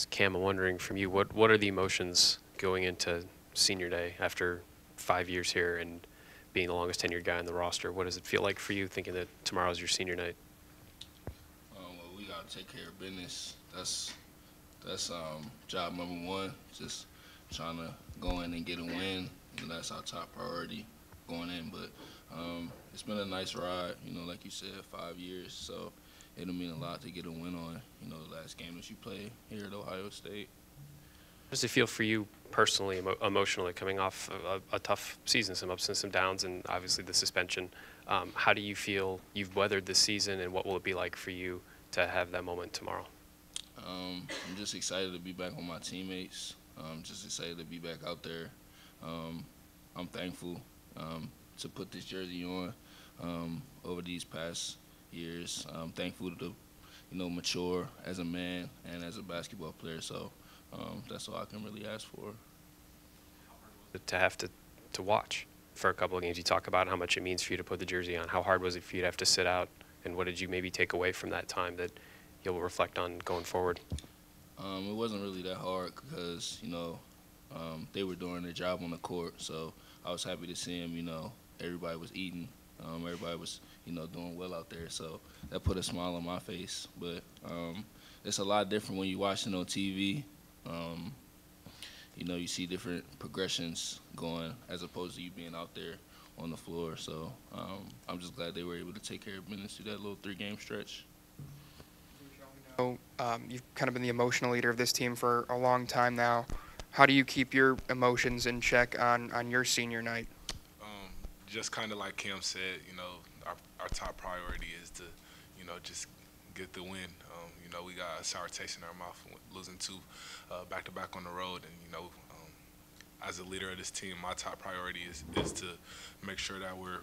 Cam, I'm wondering from you, what are the emotions going into senior day after 5 years here and being the longest tenured guy on the roster? What does it feel like for you thinking that tomorrow's your senior night? Well, we gotta take care of business. That's job number one. Just trying to go in and get a win. That's our top priority going in. But it's been a nice ride. Like you said, 5 years. So it'll mean a lot to get a win on. The last game that you play here at Ohio State. How does it feel for you personally, emotionally, coming off a tough season, some ups and some downs, and obviously the suspension? How do you feel you've weathered this season, and what will it be like for you to have that moment tomorrow? I'm just excited to be back with my teammates. Just excited to be back out there. I'm thankful to put this jersey on over these past years. I'm thankful to, mature as a man and as a basketball player. So that's all I can really ask for. To have to watch for a couple of games, you talk about how much it means for you to put the jersey on. How hard was it for you to have to sit out, and what did you maybe take away from that time that you'll reflect on going forward? It wasn't really that hard because, they were doing their job on the court. So I was happy to see them, everybody was eating. Everybody was, doing well out there. So that put a smile on my face. But it's a lot different when you're watching on TV. You see different progressions going as opposed to you being out there on the floor. So I'm just glad they were able to take care of business through that little 3-game stretch. You've kind of been the emotional leader of this team for a long time now. How do you keep your emotions in check on your senior night? Just kind of like Cam said, our top priority is to, just get the win. We got a sour taste in our mouth losing 2 back-to-back on the road, and as a leader of this team, my top priority is to make sure that we're,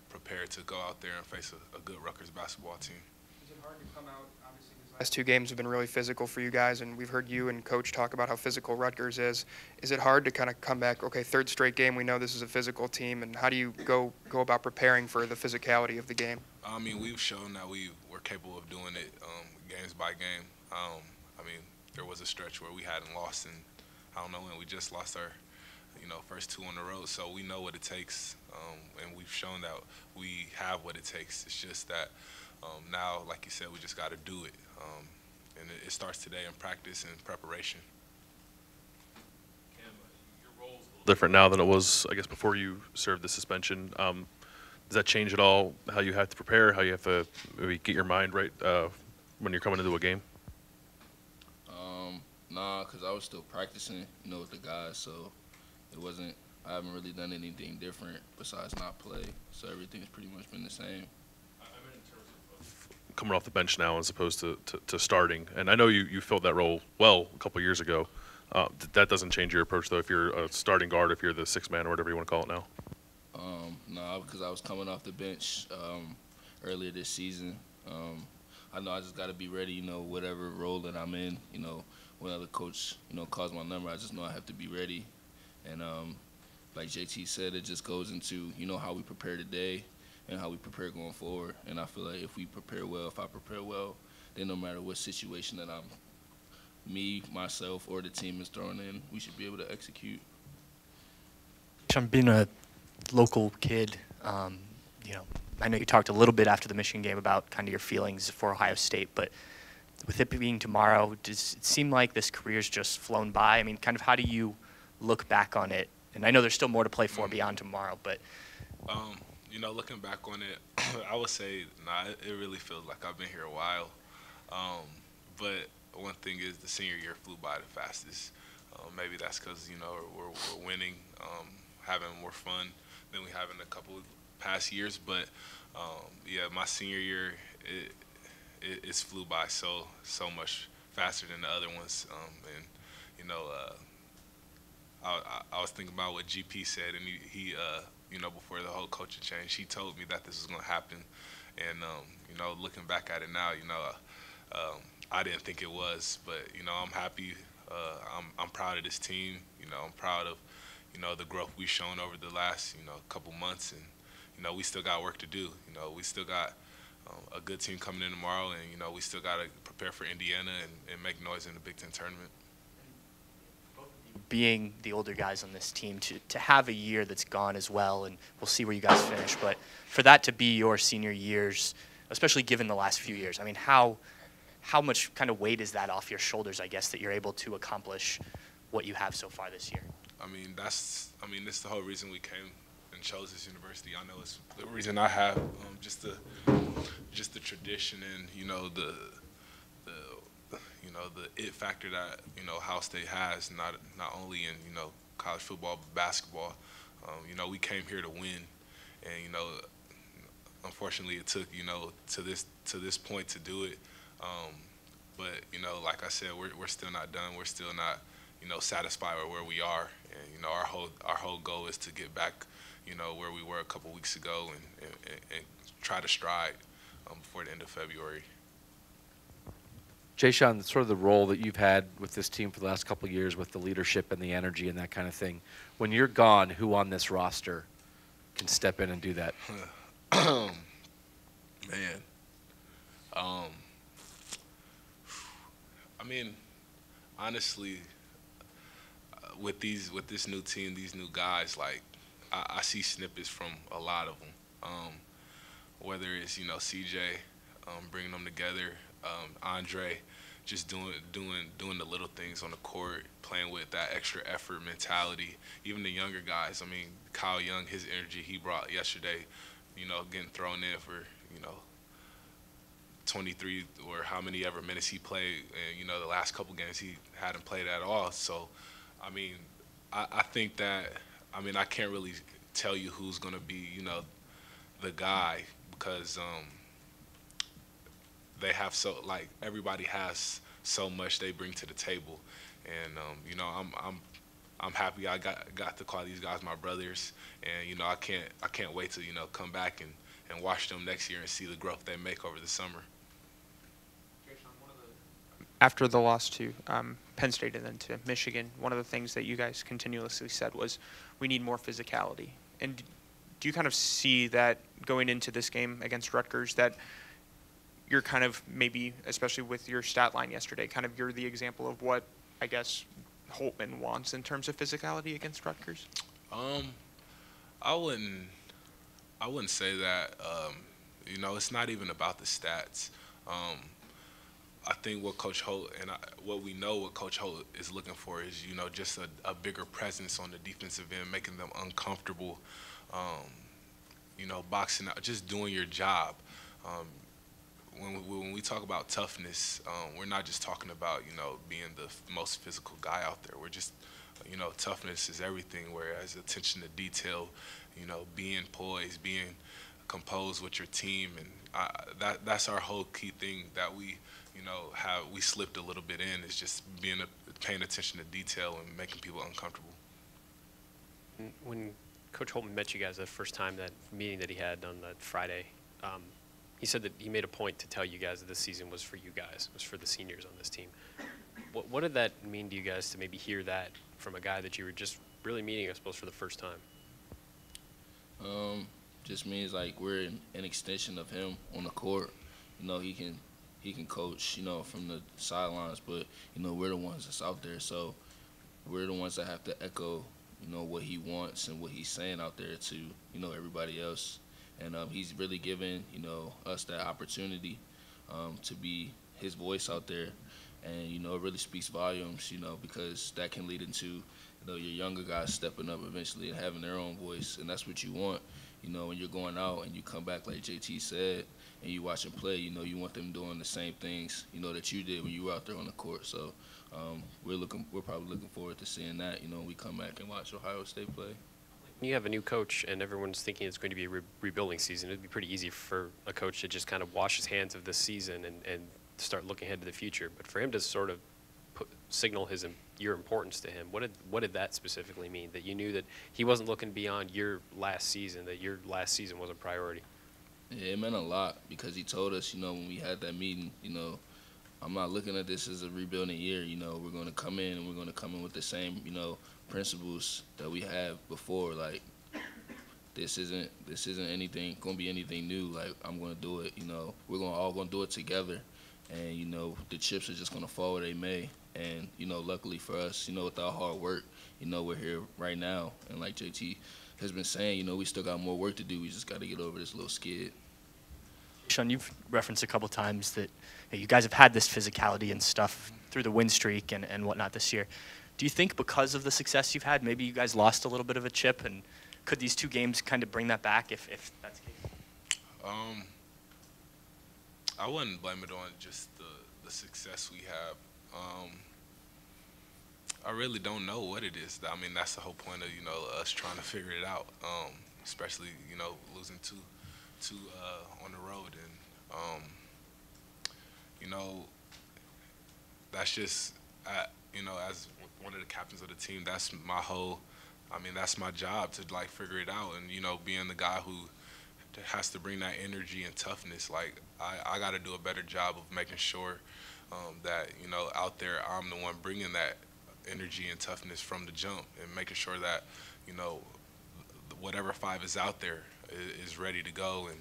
prepared to go out there and face a good Rutgers basketball team. Is it hard to come out? Obviously, these last 2 games have been really physical for you guys, and we've heard you and Coach talk about how physical Rutgers is. Is it hard to kind of come back, okay, 3rd straight game, we know this is a physical team, and how do you go about preparing for the physicality of the game? I mean, we've shown that we're capable of doing it games by game. There was a stretch where we hadn't lost, and I don't know when we just lost our first 2 on the road, so we know what it takes, and we've shown that we have what it takes. It's just that now, like you said, we just got to do it, and it starts today in practice and preparation. Cam, your role's a little different now than it was, I guess, before you served the suspension. Does that change at all how you have to prepare, how you have to maybe get your mind right when you're coming into a game? Nah, because I was still practicing, with the guys, so I haven't really done anything different besides not play, so everything's pretty much been the same. I mean, in terms of coming off the bench now as opposed to starting, and I know you filled that role well a couple years ago. That doesn't change your approach, though, if you're a starting guard, if you're the 6th man or whatever you want to call it now? No, because I was coming off the bench earlier this season. I know I just got to be ready, whatever role that I'm in, whenever the coach, calls my number, I just know I have to be ready. And like JT said, it just goes into, how we prepare today and how we prepare going forward. And I feel like if we prepare well, if I prepare well, then no matter what situation that me, myself, or the team is thrown in, we should be able to execute. I'm being a local kid, I know you talked a little bit after the Michigan game about kind of your feelings for Ohio State, but with it being tomorrow, does it seem like this career's just flown by? I mean, kind of how do you look back on it? And I know there's still more to play for beyond tomorrow, but looking back on it, I would say, it really feels like I've been here a while. But one thing is the senior year flew by the fastest. Maybe that's because, we're winning, having more fun than we have in a couple of past years. But, my senior year, it's flew by so much faster than the other ones. I was thinking about what GP said, and he before the whole coaching change, he told me that this was going to happen. And, looking back at it now, I didn't think it was, but, I'm happy. I'm proud of this team. I'm proud of, the growth we've shown over the last, couple months. And, we still got work to do. We still got a good team coming in tomorrow, and, we still got to prepare for Indiana and make noise in the Big Ten tournament. Being the older guys on this team, to have a year that's gone as well, and we'll see where you guys finish, but for that to be your senior years, especially given the last few years, I mean, how much kind of weight is that off your shoulders, I guess, that you're able to accomplish what you have so far this year? I mean, that's the whole reason we came and chose this university. I know it's the reason I have just the tradition and the it factor that Ohio State has, not only in college football but basketball. We came here to win, and unfortunately it took to this point to do it. But like I said, we're still not done. We're still not satisfied with where we are, and our whole goal is to get back where we were a couple weeks ago and try to stride before the end of February. Jae'Sean, sort of the role that you've had with this team for the last couple of years with the leadership and the energy and that kind of thing. When you're gone, who on this roster can step in and do that? Man. I mean, honestly, with this new team, these new guys, like I see snippets from a lot of them. Whether it's CJ bringing them together, Andre just doing the little things on the court, playing with that extra effort mentality. Even the younger guys. I mean, Kyle Young, his energy he brought yesterday, getting thrown in for 23 or how many ever minutes he played, and the last couple games he hadn't played at all. So, I mean, I think that I can't really tell you who's gonna be the guy because they have everybody has so much they bring to the table, and I'm happy I got to call these guys my brothers, and I can't wait to come back and watch them next year and see the growth they make over the summer. After the loss to Penn State and then to Michigan, one of the things that you guys continuously said was we need more physicality. And do you kind of see that going into this game against Rutgers, that you're kind of maybe, especially with your stat line yesterday, kind of you're the example of what I guess Holtman wants in terms of physicality against Rutgers? I wouldn't say that. It's not even about the stats. I think what Coach Holt what we know what Coach Holt is looking for is just a bigger presence on the defensive end, making them uncomfortable. Boxing out, just doing your job. When we talk about toughness, we're not just talking about being the most physical guy out there. We're just toughness is everything. Whereas attention to detail, being poised, being composed with your team, and that's our whole key thing that we we slipped a little bit in, is just paying attention to detail and making people uncomfortable. When Coach Holtman met you guys the first time, that meeting that he had on that Friday, he said that he made a point to tell you guys that this season was for you guys, was for the seniors on this team. What did that mean to you guys to maybe hear that from a guy that you were just really meeting, I suppose, for the first time? Just means like we're an extension of him on the court. He can coach, from the sidelines, but we're the ones that's out there. So we're the ones that have to echo, what he wants and what he's saying out there to, everybody else. And he's really given, us that opportunity to be his voice out there. And, it really speaks volumes, because that can lead into, your younger guys stepping up eventually and having their own voice. And that's what you want, when you're going out and you come back, like JT said, and you watch them play, you want them doing the same things, that you did when you were out there on the court. So we're probably looking forward to seeing that, when we come back and watch Ohio State play. You have a new coach, and everyone's thinking it's going to be a rebuilding season. It'd be pretty easy for a coach to just kind of wash his hands of this season and start looking ahead to the future. But for him to sort of signal your importance to him, what did that specifically mean? That you knew that he wasn't looking beyond your last season, that your last season was a priority? Yeah, it meant a lot because he told us, when we had that meeting, I'm not looking at this as a rebuilding year. We're going to come in and we're going to come in with the same, principles that we have before. Like, this isn't anything going to be anything new. Like, I'm going to do it. We're all going to do it together. and you know the chips are just gonna fall where they may. And you know, luckily for us, you know, with our hard work, you know, we're here right now. And like JT has been saying, you know, we still got more work to do. We just got to get over this little skid. Jae'Sean, you've referenced a couple times that you guys have had this physicality and stuff through the win streak and whatnot this year. Do you think because of the success you've had, maybe you guys lost a little bit of a chip, and could these 2 games kind of bring that back if that's the case? I wouldn't blame it on just the success we have. I really don't know what it is. I mean, that's the whole point of, you know, us trying to figure it out, especially, you know, losing two on the road. And, you know, that's just, you know, as one of the captains of the team, that's that's my job to, like, figure it out. And, you know, being the guy who has to bring that energy and toughness, like, I got to do a better job of making sure that, you know, out there I'm the one bringing that energy and toughness from the jump and making sure that, you know, whatever 5 is out there is ready to go. And,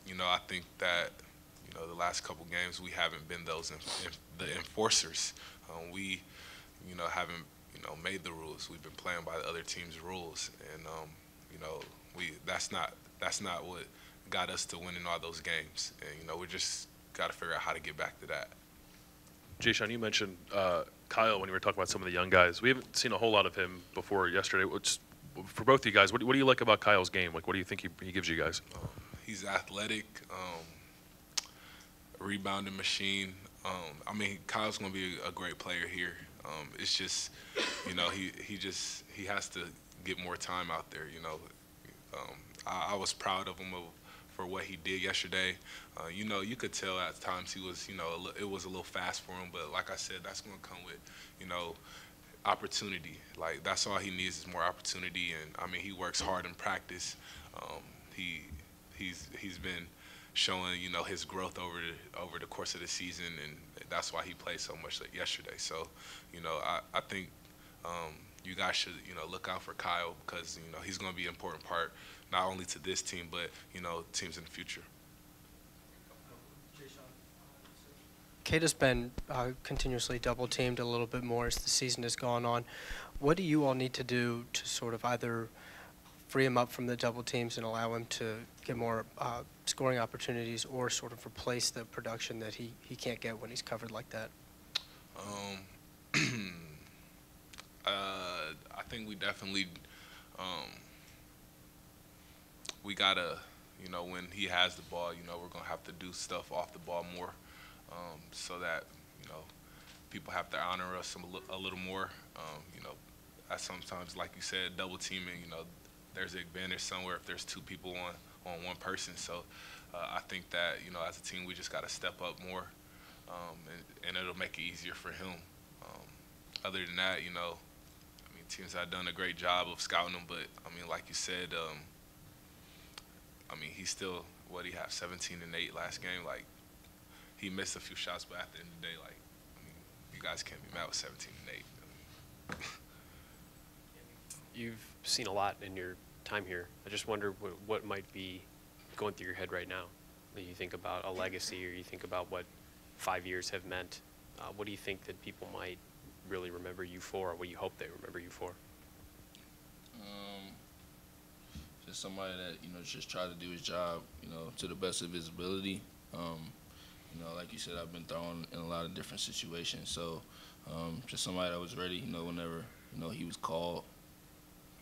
you know, I think that, you know, the last couple games we haven't been the enforcers. We, you know, haven't, you know, made the rules. We've been playing by the other team's rules. And, you know, that's not what got us to winning all those games. And, you know, we just got to figure out how to get back to that. Jae'Sean, you mentioned Kyle when you were talking about some of the young guys. We haven't seen a whole lot of him before yesterday. For both of you guys, what do you like about Kyle's game? Like, what do you think he gives you guys? He's athletic, rebounding machine. I mean, Kyle's going to be a great player here. It's just, you know, he has to get more time out there, you know. I was proud of him for what he did yesterday. You know, you could tell at times he was, you know, it was a little fast for him, but like I said, that's going to come with, you know, opportunity. Like, that's all he needs is more opportunity. And I mean, he works hard in practice. He's been showing, you know, his growth over the course of the season, and that's why he played so much like yesterday. So, you know, I think you guys should, you know, look out for Kyle, because, you know, he's going to be an important part not only to this team, but, you know, teams in the future. Kate has been continuously double-teamed a little bit more as the season has gone on. What do you all need to do to sort of either free him up from the double teams and allow him to get more scoring opportunities, or sort of replace the production that he can't get when he's covered like that? I think we definitely we gotta, you know, when he has the ball, you know, we're gonna have to do stuff off the ball more, so that, you know, people have to honor us a little more. You know, I sometimes, like you said, double teaming, you know, there's an advantage somewhere if there's 2 people on one person. So I think that, you know, as a team, we just got to step up more, and it'll make it easier for him. Other than that, you know, I mean, teams have done a great job of scouting him, but I mean, like you said, I mean, he's still, what do you have, 17 and 8 last game? Like, he missed a few shots, but at the end of the day, like, I mean, you guys can't be mad with 17 and 8. I mean, You've seen a lot in your time here. I just wonder what might be going through your head right now. When you think about a legacy, or you think about what 5 years have meant. What do you think that people might really remember you for, or what you hope they remember you for? Just somebody that, you know, just try to do his job, you know, to the best of his ability. You know, like you said, I've been thrown in a lot of different situations. So just somebody that was ready, you know, whenever, you know, he was called.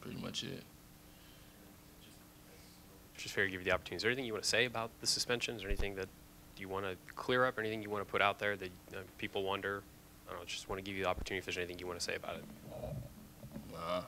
Pretty much it. Just fair to give you the opportunity. Is there anything you want to say about the suspensions, or anything that you want to clear up, or anything you want to put out there that people wonder? I don't know, just want to give you the opportunity if there's anything you want to say about it. Nah.